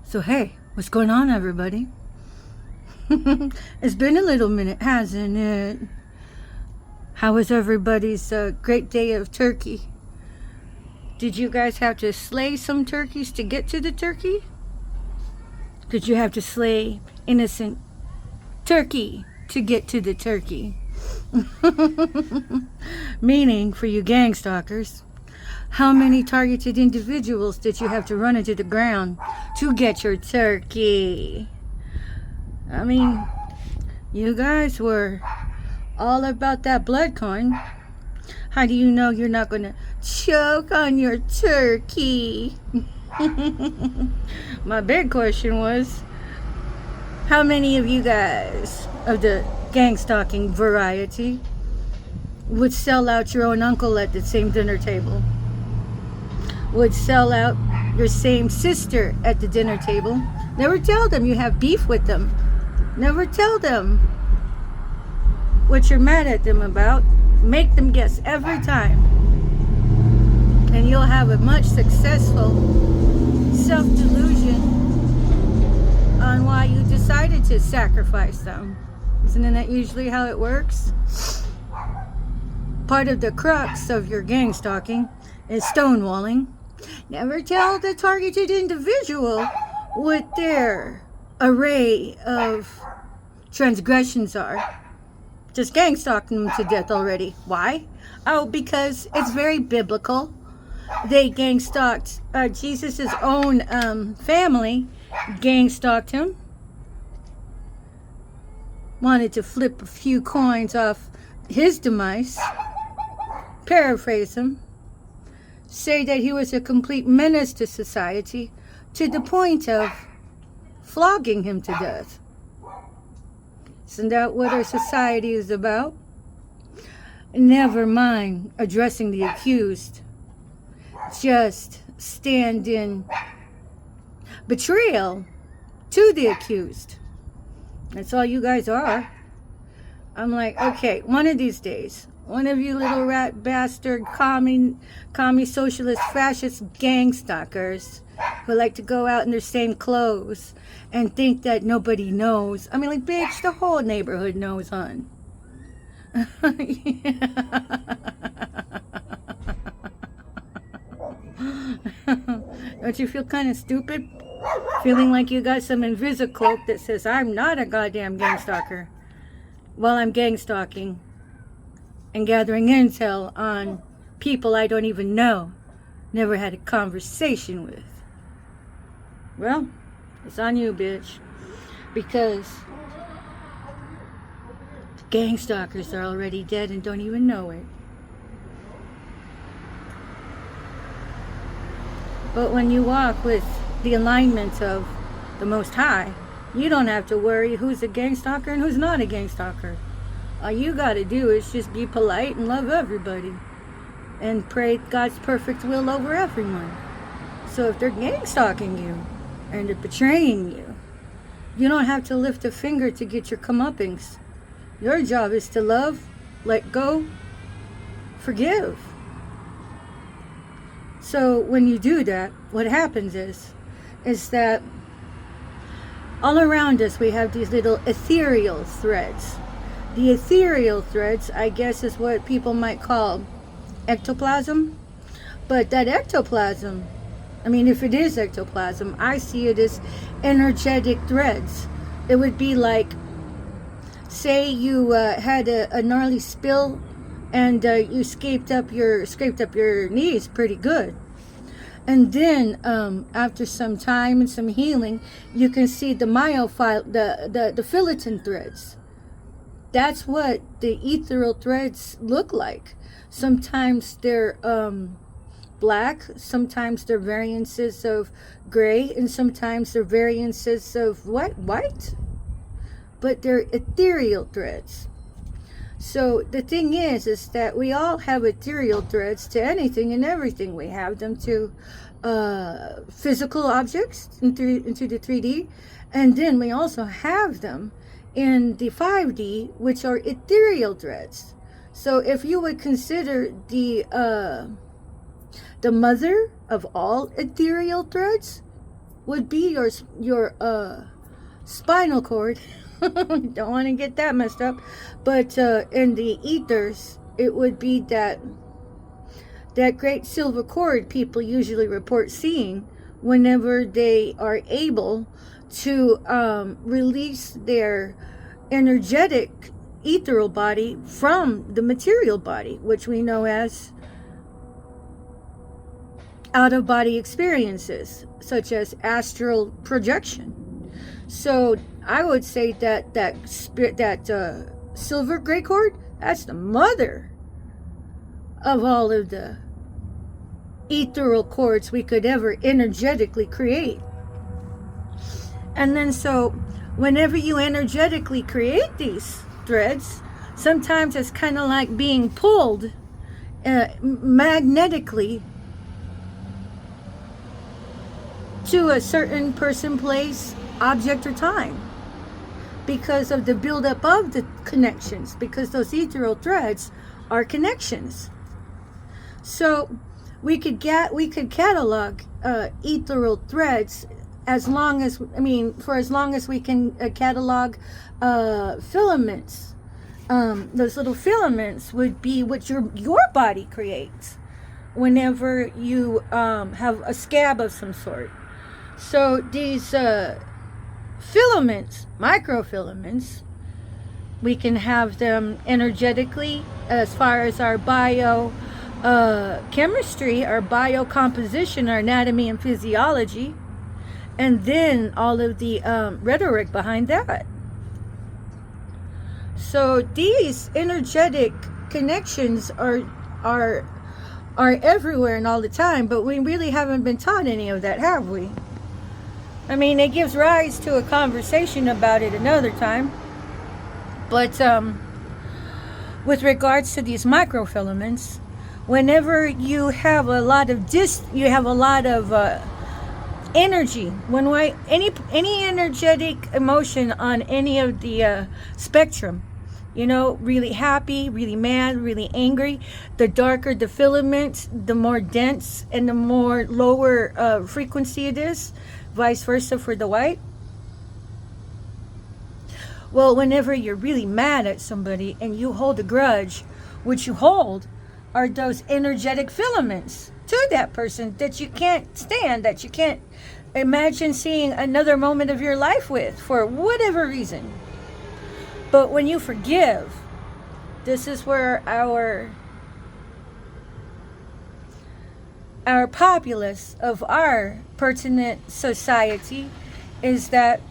So hey, what's going on, everybody? It's been a little minute, hasn't it? How was everybody's great day of turkey? Did you guys have to slay some turkeys to get to the turkey? Did you have to slay innocent turkey to get to the turkey? Meaning, for you gang stalkers, how many targeted individuals did you have to run into the ground to get your turkey? I mean, you guys were all about that blood coin. How do you know you're not going to choke on your turkey? My big question was, how many of you guys of the gang stalking variety would sell out your own uncle at the same dinner table? Would sell out your same sister at the dinner table? Never tell them you have beef with them. Never tell them what you're mad at them about. Make them guess every time. And you'll have a much successful self-delusion on why you decided to sacrifice them. Isn't that usually how it works? Part of the crux of your gang stalking is stonewalling. Never tell the targeted individual what their array of transgressions are. Just gang stalking them to death already. Why? Oh, because it's very biblical. They gang stalked Jesus' own family, gang stalked him. Wanted to flip a few coins off his demise. Paraphrase him. Say that he was a complete menace to society to the point of flogging him to death. Isn't that what our society is about? Never mind addressing the accused. Just stand in betrayal to the accused. That's all you guys are. I'm like, okay, one of these days, one of you little rat bastard commie socialist fascist gang stalkers who like to go out in their same clothes and think that nobody knows. I mean, like, bitch, the whole neighborhood knows, hon. Don't you feel kind of stupid? Feeling like you got some cloak that says, I'm not a goddamn gang stalker, while I'm gang stalking and gathering intel on people I don't even know, never had a conversation with. Well, it's on you, bitch. Because gang stalkers are already dead and don't even know it. But when you walk with the alignment of the Most High, you don't have to worry who's a gang stalker and who's not a gang stalker. All you gotta do is just be polite and love everybody. And pray God's perfect will over everyone. So if they're gang stalking you and they're betraying you, you don't have to lift a finger to get your comeuppance. Your job is to love, let go, forgive. So when you do that, what happens is that all around us we have these little ethereal threads. The ethereal threads, I guess, is what people might call ectoplasm. But that ectoplasm, I mean, if it is ectoplasm, I see it as energetic threads. It would be like, say you had a gnarly spill and you scraped up your knees pretty good. And then after some time and some healing, you can see the myofile, the filatin threads. That's what the ethereal threads look like. Sometimes they're black, sometimes they're variances of gray, and sometimes they're variances of white. But they're ethereal threads. So the thing is that we all have ethereal threads to anything and everything. We have them to physical objects into the 3D, and then we also have them in the 5D, which are ethereal threads. So if you would consider the mother of all ethereal threads, would be your spinal cord. Don't want to get that messed up. But in the ethers, it would be that great silver cord people usually report seeing whenever they are able to release their energetic ethereal body from the material body, which we know as out-of-body experiences, such as astral projection. So I would say that silver gray cord, that's the mother of all of the ethereal cords we could ever energetically create. And then so whenever you energetically create these threads, sometimes it's kind of like being pulled magnetically to a certain person, place, object, or time, because of the buildup of the connections, because those ethereal threads are connections. So we could catalog ethereal threads as long as, for as long as we can catalog filaments. Those little filaments would be what your body creates whenever you have a scab of some sort. So these filaments, microfilaments, we can have them energetically as far as our chemistry, our biocomposition, our anatomy and physiology, and then all of the rhetoric behind that. So these energetic connections are everywhere and all the time, but we really haven't been taught any of that, have we? It gives rise to a conversation about it another time. But with regards to these microfilaments, whenever you have a lot of energy, any energetic emotion on any of the spectrum, really happy, really mad, really angry, the darker the filament, the more dense and the more lower frequency it is. Vice versa for the white. Well, whenever you're really mad at somebody and you hold a grudge, what you hold are those energetic filaments to that person that you can't stand, that you can't imagine seeing another moment of your life with for whatever reason. But when you forgive, this is where our populace of our pertinent society is, that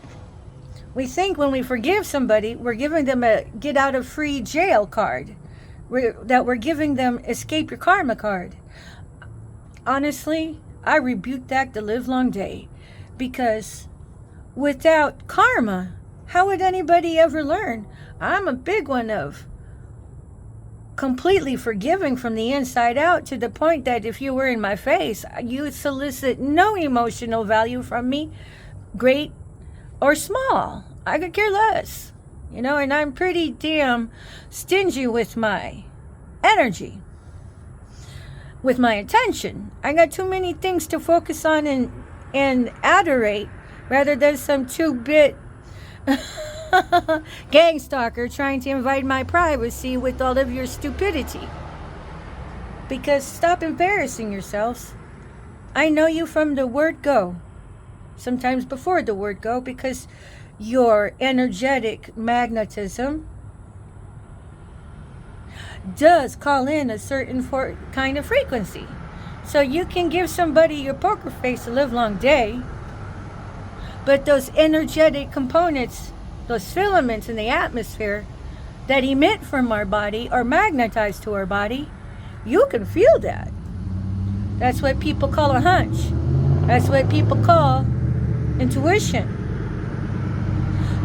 we think when we forgive somebody, we're giving them a get out of free jail card, that we're giving them escape your karma card. Honestly, I rebuke that the live long day, because without karma, how would anybody ever learn? I'm a big one of completely forgiving from the inside out, to the point that if you were in my face, you solicit no emotional value from me, great or small. I could care less, and I'm pretty damn stingy with my energy, with my attention. I got too many things to focus on and adorate, rather than some 2-bit gang stalker trying to invade my privacy with all of your stupidity. Because stop embarrassing yourselves. I know you from the word go, sometimes before the word go, because your energetic magnetism does call in a certain kind of frequency. So you can give somebody your poker face a live long day, but those energetic components, those filaments in the atmosphere that emit from our body or magnetize to our body, you can feel that. That's what people call a hunch. That's what people call intuition.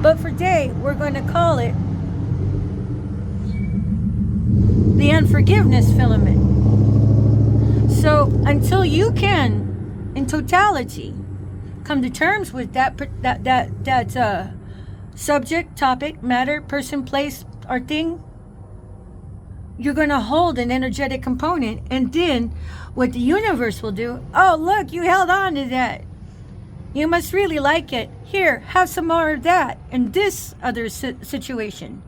But for today, we're going to call it the unforgiveness filament. So until you can, in totality, come to terms with that subject, topic, matter, person, place, or thing, you're going to hold an energetic component. And then what the universe will do, oh, look, you held on to that. You must really like it. Here, have some more of that in this other situation.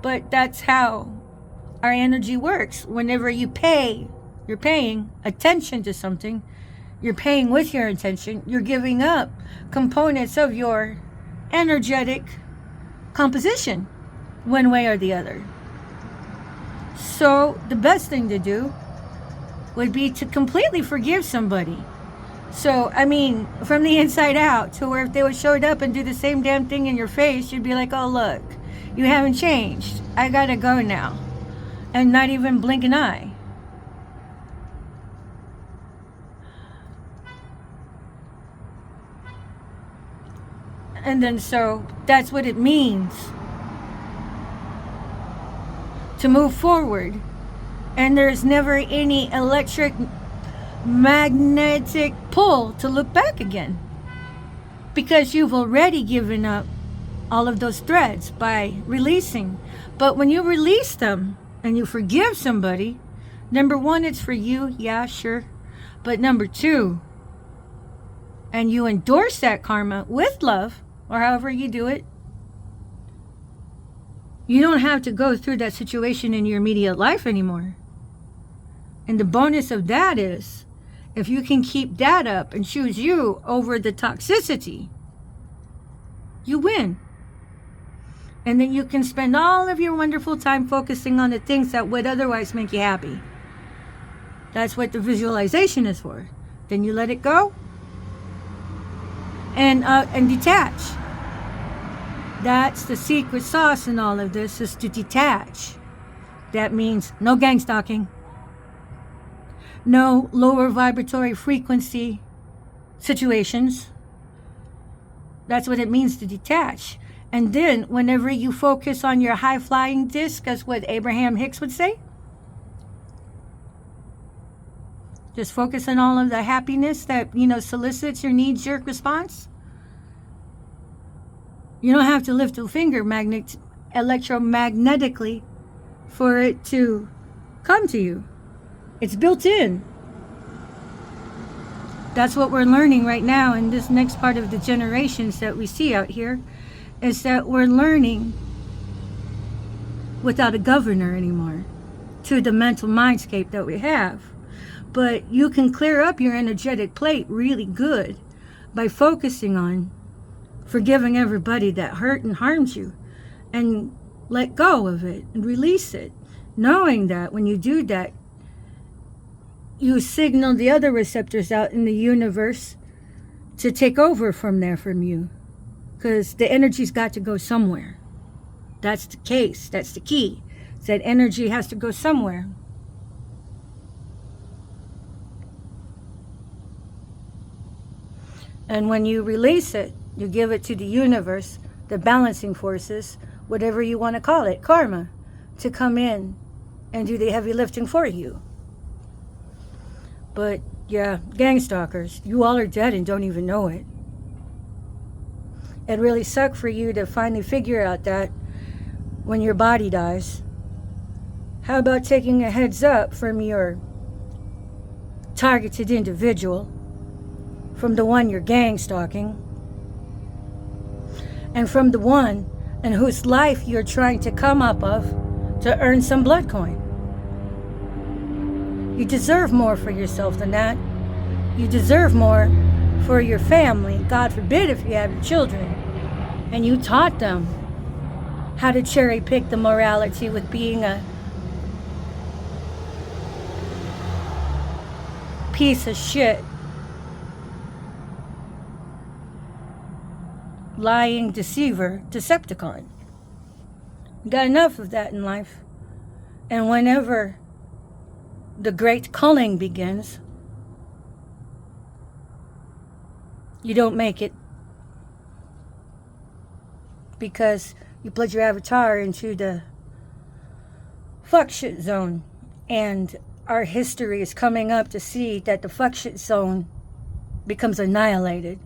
But that's how our energy works. Whenever you're paying attention to something, you're paying with your attention, you're giving up components of your energetic composition, one way or the other. So the best thing to do would be to completely forgive somebody. So, I mean, from the inside out, to where if they would show up and do the same damn thing in your face, you'd be like, oh, look, you haven't changed. I gotta go now. And not even blink an eye. And then so that's what it means to move forward. And there's never any electric magnetic pull to look back again, because you've already given up all of those threads by releasing. But when you release them and you forgive somebody, number one, it's for you, yeah, sure. But number two, and you endorse that karma with love, or however you do it, you don't have to go through that situation in your immediate life anymore. And the bonus of that is, if you can keep that up and choose you over the toxicity, you win. And then you can spend all of your wonderful time focusing on the things that would otherwise make you happy. That's what the visualization is for. Then you let it go and detach. That's the secret sauce in all of this, is to detach. That means no gang stalking. No lower vibratory frequency situations. That's what it means to detach. And then whenever you focus on your high flying disc, as what Abraham Hicks would say, just focus on all of the happiness that, solicits your knee-jerk response. You don't have to lift a finger electromagnetically for it to come to you. It's built in. That's what we're learning right now in this next part of the generations that we see out here, is that we're learning without a governor anymore to the mental mindscape that we have. But you can clear up your energetic plate really good by focusing on forgiving everybody that hurt and harmed you, and let go of it and release it, knowing that when you do that, you signal the other receptors out in the universe to take over from you, because the energy's got to go somewhere. That's the case. That's the key. That energy has to go somewhere. And when you release it, you give it to the universe, the balancing forces, whatever you want to call it, karma, to come in and do the heavy lifting for you. But yeah, gang stalkers, you all are dead and don't even know it. It really sucked for you to finally figure out that when your body dies. How about taking a heads up from your targeted individual, from the one you're gang stalking, and from the one in whose life you're trying to come up of to earn some blood coin. You deserve more for yourself than that. You deserve more for your family. God forbid if you have children and you taught them how to cherry pick the morality with being a piece of shit, lying deceiver, Decepticon. You got enough of that in life. And whenever the great culling begins, you don't make it, because you put your avatar into the fuck shit zone, and our history is coming up to see that the fuck shit zone becomes annihilated.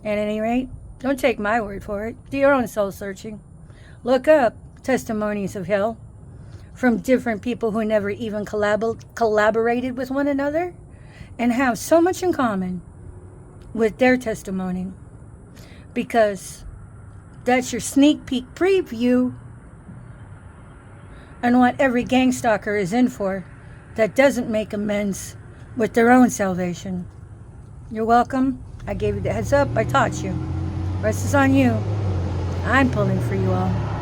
At any rate, don't take my word for it. Do your own soul searching. Look up testimonies of hell from different people who never even collaborated with one another, and have so much in common with their testimony, because that's your sneak peek preview on what every gang stalker is in for that doesn't make amends with their own salvation. You're welcome. I gave you the heads up. I taught you. Rest is on you. I'm pulling for you all.